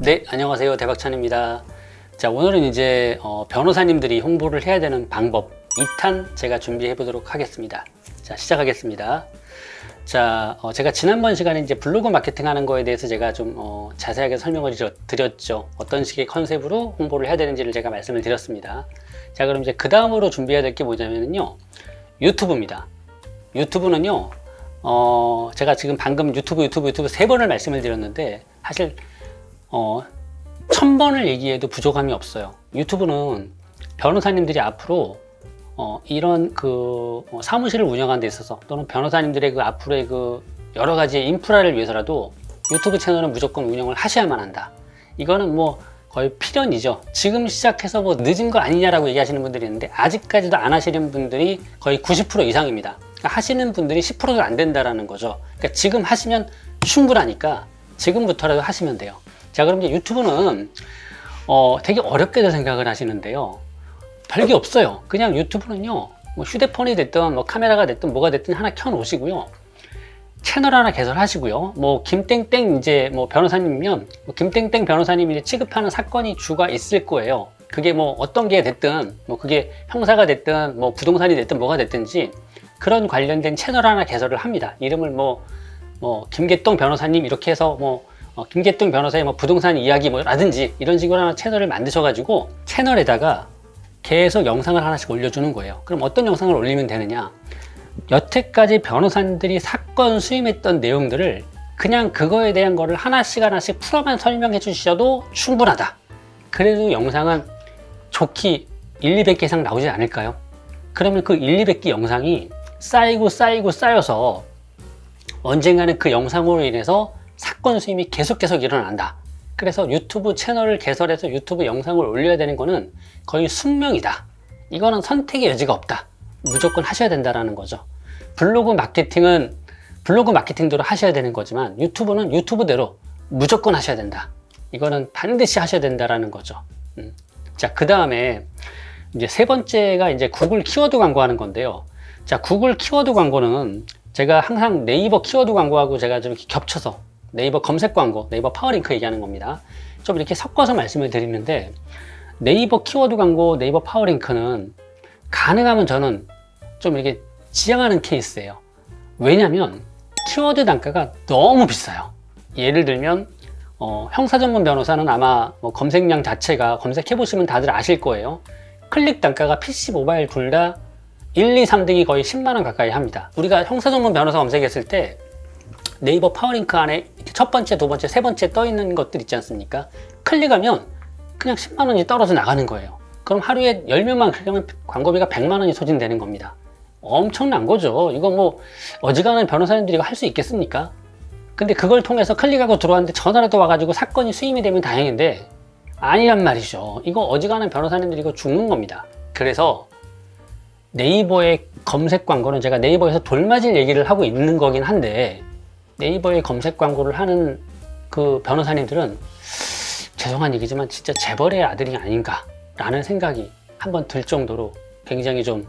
네, 안녕하세요. 대박찬입니다. 자, 오늘은 이제 변호사님들이 홍보를 해야 되는 방법 2탄 제가 준비해 보도록 하겠습니다. 자, 시작하겠습니다. 자, 제가 지난번 시간에 이제 블로그 마케팅 하는 거에 대해서 제가 좀 자세하게 설명을 드렸죠. 어떤 식의 컨셉으로 홍보를 해야 되는지를 제가 말씀을 드렸습니다. 자, 그럼 이제 그 다음으로 준비해야 될 게 뭐냐면요, 유튜브입니다. 유튜브는요, 제가 지금 방금 유튜브 3번을 말씀을 드렸는데, 사실 1000번을 얘기해도 부족함이 없어요. 유튜브는 변호사님들이 앞으로 이런 사무실을 운영하는 데 있어서, 또는 변호사님들의 앞으로의 여러 가지의 인프라를 위해서라도 유튜브 채널은 무조건 운영을 하셔야만 한다. 이거는 뭐 거의 필연이죠. 지금 시작해서 뭐 늦은 거 아니냐라고 얘기하시는 분들이 있는데, 아직까지도 안 하시는 분들이 거의 90% 이상입니다. 그러니까 하시는 분들이 10%도 안 된다라는 거죠. 그러니까 지금 하시면 충분하니까 지금부터라도 하시면 돼요. 자, 그럼 이제 유튜브는 되게 어렵게도 생각을 하시는데요, 별게 없어요. 그냥 유튜브는요, 뭐 휴대폰이 됐든 뭐 카메라가 됐든 뭐가 됐든 하나 켜 놓으시고요, 채널 하나 개설하시고요, 뭐 김땡땡 이제 뭐 변호사님이면 뭐 김땡땡 변호사님이 이제 취급하는 사건이 주가 있을 거예요. 그게 뭐 어떤 게 됐든, 뭐 그게 형사가 됐든 뭐 부동산이 됐든 뭐가 됐든지 그런 관련된 채널 하나 개설을 합니다. 이름을 뭐 김계동 변호사님 이렇게 해서 김계동 변호사의 뭐 부동산 이야기 라든지 이런 식으로 하나 채널을 만드셔가지고 채널에다가 계속 영상을 하나씩 올려주는 거예요. 그럼 어떤 영상을 올리면 되느냐? 여태까지 변호사님들이 사건 수임했던 내용들을 그냥 그거에 대한 거를 하나씩 풀어만 설명해 주셔도 충분하다. 그래도 영상은 좋게 1, 200개 이상 나오지 않을까요? 그러면 그 1, 200개 영상이 쌓여서 언젠가는 그 영상으로 인해서 사건 수임이 계속 일어난다. 그래서 유튜브 채널을 개설해서 유튜브 영상을 올려야 되는 거는 거의 숙명이다. 이거는 선택의 여지가 없다. 무조건 하셔야 된다라는 거죠. 블로그 마케팅은 블로그 마케팅대로 하셔야 되는 거지만, 유튜브는 유튜브대로 무조건 하셔야 된다. 이거는 반드시 하셔야 된다라는 거죠. 자, 그 다음에 이제 세 번째가 이제 구글 키워드 광고하는 건데요. 자, 구글 키워드 광고는 제가 항상 네이버 키워드 광고하고 제가 좀 겹쳐서 네이버 검색 광고, 네이버 파워링크 얘기하는 겁니다. 좀 이렇게 섞어서 말씀을 드리는데, 네이버 키워드 광고, 네이버 파워링크는 가능하면 저는 좀 이렇게 지향하는 케이스예요. 왜냐면 키워드 단가가 너무 비싸요. 예를 들면 형사전문 변호사는 아마 검색량 자체가, 검색해 보시면 다들 아실 거예요. 클릭 단가가 PC, 모바일 둘 다 1, 2, 3등이 거의 10만원 가까이 합니다. 우리가 형사전문 변호사 검색했을 때 네이버 파워링크 안에 첫 번째, 두 번째, 세 번째 떠 있는 것들 있지 않습니까? 클릭하면 그냥 10만원이 떨어져 나가는 거예요. 그럼 하루에 10명만 클릭하면 광고비가 100만원이 소진되는 겁니다. 엄청난 거죠. 이거 뭐 어지간한 변호사님들이 이거 할 수 있겠습니까? 근데 그걸 통해서 클릭하고 들어왔는데 전화라도 와가지고 사건이 수임이 되면 다행인데, 아니란 말이죠. 이거 어지간한 변호사님들이 이거 죽는 겁니다. 그래서 네이버의 검색 광고는, 제가 네이버에서 돌맞을 얘기를 하고 있는 거긴 한데, 네이버에 검색 광고를 하는 그 변호사님들은 죄송한 얘기지만 진짜 재벌의 아들이 아닌가 라는 생각이 한번 들 정도로 굉장히 좀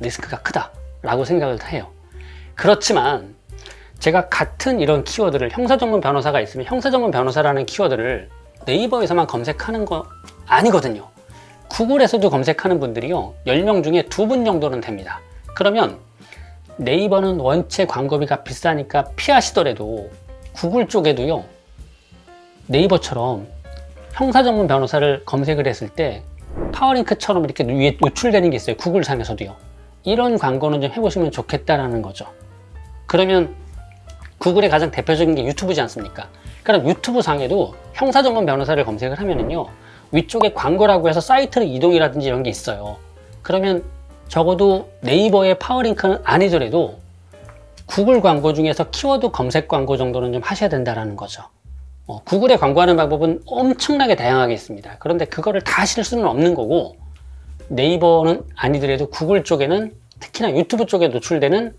리스크가 크다 라고 생각을 해요. 그렇지만 제가 같은 이런 키워드를, 형사전문 변호사가 있으면 형사전문 변호사라는 키워드를 네이버에서만 검색하는 거 아니거든요. 구글에서도 검색하는 분들이요, 10명 중에 2분 정도는 됩니다. 그러면 네이버는 원체 광고비가 비싸니까 피하시더라도 구글 쪽에도요, 네이버처럼 형사전문 변호사를 검색을 했을 때 파워링크처럼 이렇게 위에 노출되는 게 있어요. 구글 상에서도요. 이런 광고는 좀 해보시면 좋겠다라는 거죠. 그러면 구글의 가장 대표적인 게 유튜브지 않습니까? 그럼 유튜브 상에도 형사전문 변호사를 검색을 하면은요, 위쪽에 광고라고 해서 사이트를 이동이라든지 이런 게 있어요. 그러면 적어도 네이버의 파워링크는 아니더라도 구글 광고 중에서 키워드 검색 광고 정도는 좀 하셔야 된다는 거죠. 구글에 광고하는 방법은 엄청나게 다양하게 있습니다. 그런데 그거를 다 하실 수는 없는 거고, 네이버는 아니더라도 구글 쪽에는, 특히나 유튜브 쪽에 노출되는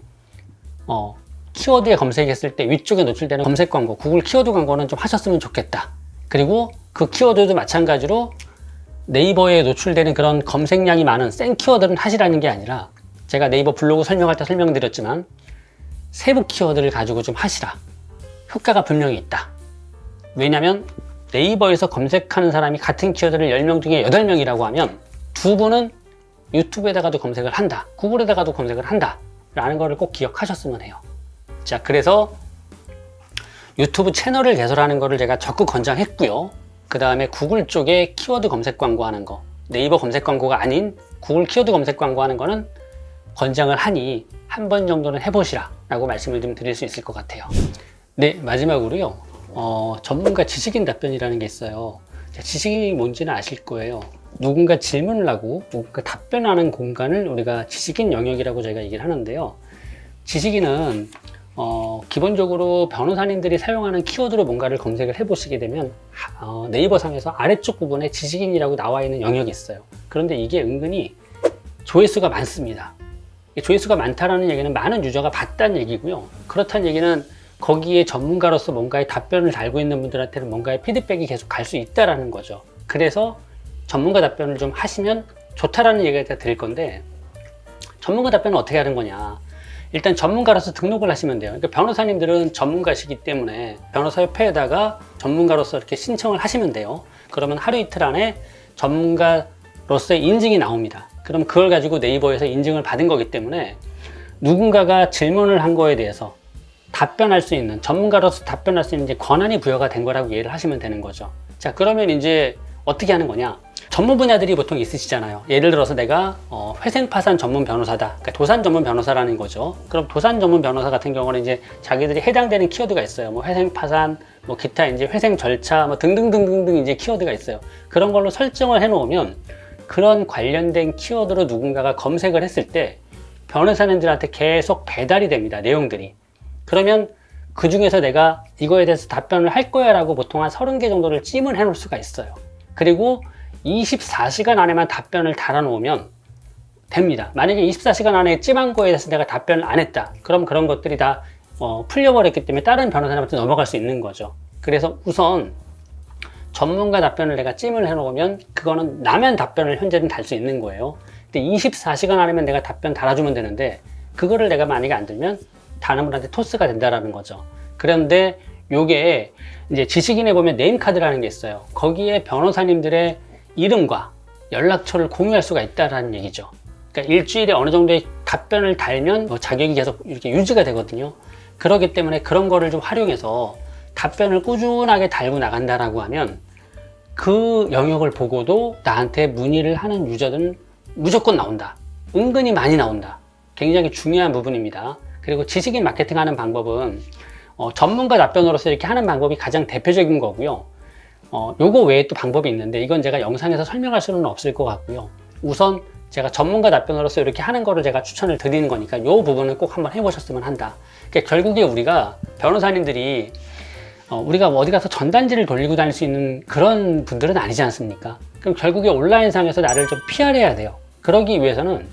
키워드에 검색했을 때 위쪽에 노출되는 검색 광고, 구글 키워드 광고는 좀 하셨으면 좋겠다. 그리고 그 키워드도 마찬가지로 네이버에 노출되는 그런 검색량이 많은 센 키워드는 하시라는 게 아니라, 제가 네이버 블로그 설명할 때 설명드렸지만 세부 키워드를 가지고 좀 하시라. 효과가 분명히 있다. 왜냐면 네이버에서 검색하는 사람이 같은 키워드를 10명 중에 8명이라고 하면 두 분은 유튜브에다가도 검색을 한다, 구글에다가도 검색을 한다 라는 거를 꼭 기억하셨으면 해요. 자, 그래서 유튜브 채널을 개설하는 거를 제가 적극 권장했고요. 그 다음에 구글 쪽에 키워드 검색 광고하는 거, 네이버 검색 광고가 아닌 구글 키워드 검색 광고하는 거는 권장을 하니 한 번 정도는 해보시라 라고 말씀을 좀 드릴 수 있을 것 같아요. 네, 마지막으로요. 전문가 지식인 답변이라는 게 있어요. 지식인이 뭔지는 아실 거예요. 누군가 질문을 하고 누군가 답변하는 공간을 우리가 지식인 영역이라고 저희가 얘기를 하는데요. 지식인은 기본적으로 변호사님들이 사용하는 키워드로 뭔가를 검색을 해보시게 되면 네이버 상에서 아래쪽 부분에 지식인이라고 나와 있는 영역이 있어요. 그런데 이게 은근히 조회수가 많습니다. 조회수가 많다는 얘기는 많은 유저가 봤다는 얘기고요. 그렇다는 얘기는 거기에 전문가로서 뭔가의 답변을 달고 있는 분들한테는 뭔가의 피드백이 계속 갈 수 있다는 거죠. 그래서 전문가 답변을 좀 하시면 좋다라는 얘기를 드릴 건데, 전문가 답변은 어떻게 하는 거냐. 일단 전문가로서 등록을 하시면 돼요. 그러니까 변호사님들은 전문가시기 때문에 변호사협회에다가 전문가로서 이렇게 신청을 하시면 돼요. 그러면 하루 이틀 안에 전문가로서의 인증이 나옵니다. 그럼 그걸 가지고 네이버에서 인증을 받은 거기 때문에 누군가가 질문을 한 거에 대해서 답변할 수 있는, 전문가로서 답변할 수 있는 이제 권한이 부여가 된 거라고 이해를 하시면 되는 거죠. 자, 그러면 이제 어떻게 하는 거냐. 전문 분야들이 보통 있으시잖아요. 예를 들어서 내가 회생파산 전문 변호사다. 그러니까 도산 전문 변호사라는 거죠. 그럼 도산 전문 변호사 같은 경우는 이제 자기들이 해당되는 키워드가 있어요. 뭐 회생파산, 뭐 기타 이제 회생 절차, 뭐 등등등등등 이제 키워드가 있어요. 그런 걸로 설정을 해 놓으면 그런 관련된 키워드로 누군가가 검색을 했을 때 변호사님들한테 계속 배달이 됩니다. 내용들이. 그러면 그 중에서 내가 이거에 대해서 답변을 할 거야 라고 보통 한 30개 정도를 찜을 해 놓을 수가 있어요. 그리고 24시간 안에만 답변을 달아 놓으면 됩니다. 만약에 24시간 안에 찜한 거에 대해서 내가 답변을 안 했다. 그럼 그런 것들이 다 풀려버렸기 때문에 다른 변호사님한테 넘어갈 수 있는 거죠. 그래서 우선 전문가 답변을 내가 찜을 해 놓으면 그거는 남의 답변을 현재는 달 수 있는 거예요. 근데 24시간 안에면 내가 답변 달아주면 되는데 그거를 내가 만약에 안 들면 다른 분한테 토스가 된다라는 거죠. 그런데 요게 이제 지식인에 보면 네임카드라는 게 있어요. 거기에 변호사님들의 이름과 연락처를 공유할 수가 있다라는 얘기죠. 그러니까 일주일에 어느 정도의 답변을 달면 자격이 계속 이렇게 유지가 되거든요. 그렇기 때문에 그런 거를 좀 활용해서 답변을 꾸준하게 달고 나간다라고 하면 그 영역을 보고도 나한테 문의를 하는 유저들은 무조건 나온다. 은근히 많이 나온다. 굉장히 중요한 부분입니다. 그리고 지식인 마케팅 하는 방법은 전문가 답변으로서 이렇게 하는 방법이 가장 대표적인 거고요. 요거 외에 또 방법이 있는데 이건 제가 영상에서 설명할 수는 없을 것 같고요. 우선 제가 전문가 답변으로서 이렇게 하는 거를 제가 추천을 드리는 거니까 요 부분은 꼭 한번 해보셨으면 한다. 그러니까 결국에 우리가 변호사님들이 우리가 어디 가서 전단지를 돌리고 다닐 수 있는 그런 분들은 아니지 않습니까? 그럼 결국에 온라인상에서 나를 좀 PR해야 돼요. 그러기 위해서는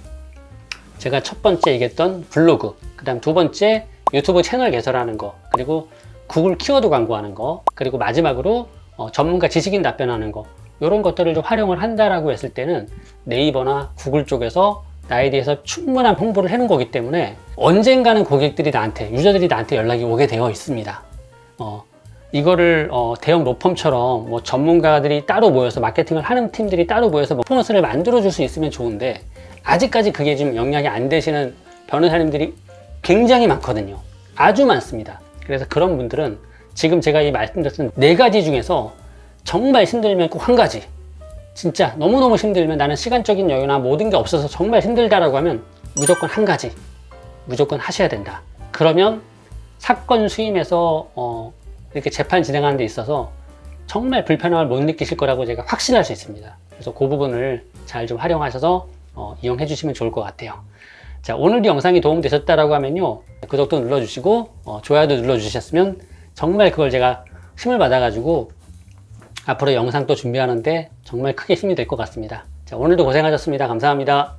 제가 첫 번째 얘기했던 블로그, 그 다음 두 번째 유튜브 채널 개설하는 거, 그리고 구글 키워드 광고하는 거, 그리고 마지막으로 전문가 지식인 답변하는 거, 이런 것들을 좀 활용을 한다라고 했을 때는 네이버나 구글 쪽에서 나에 대해서 충분한 홍보를 해놓은 거기 때문에 언젠가는 고객들이 나한테, 유저들이 나한테 연락이 오게 되어 있습니다. 이거를 대형 로펌처럼 뭐 전문가들이 따로 모여서 마케팅을 하는 팀들이 따로 모여서 뭐 퍼포먼스를 만들어 줄 수 있으면 좋은데 아직까지 그게 지금 영향이 안 되시는 변호사님들이 굉장히 많거든요. 아주 많습니다. 그래서 그런 분들은 지금 제가 이 말씀드렸던 4가지 중에서 정말 힘들면 꼭 한 가지, 진짜 너무너무 힘들면 나는 시간적인 여유나 모든 게 없어서 정말 힘들다라고 하면 무조건 한 가지 무조건 하셔야 된다. 그러면 사건 수임에서 이렇게 재판 진행하는 데 있어서 정말 불편함을 못 느끼실 거라고 제가 확신할 수 있습니다. 그래서 그 부분을 잘 좀 활용하셔서 이용해 주시면 좋을 것 같아요. 자, 오늘 이 영상이 도움되셨다라고 하면요, 구독도 눌러주시고 좋아요도 눌러주셨으면 정말 그걸 제가 힘을 받아가지고 앞으로 영상 또 준비하는데 정말 크게 힘이 될 것 같습니다. 자, 오늘도 고생하셨습니다. 감사합니다.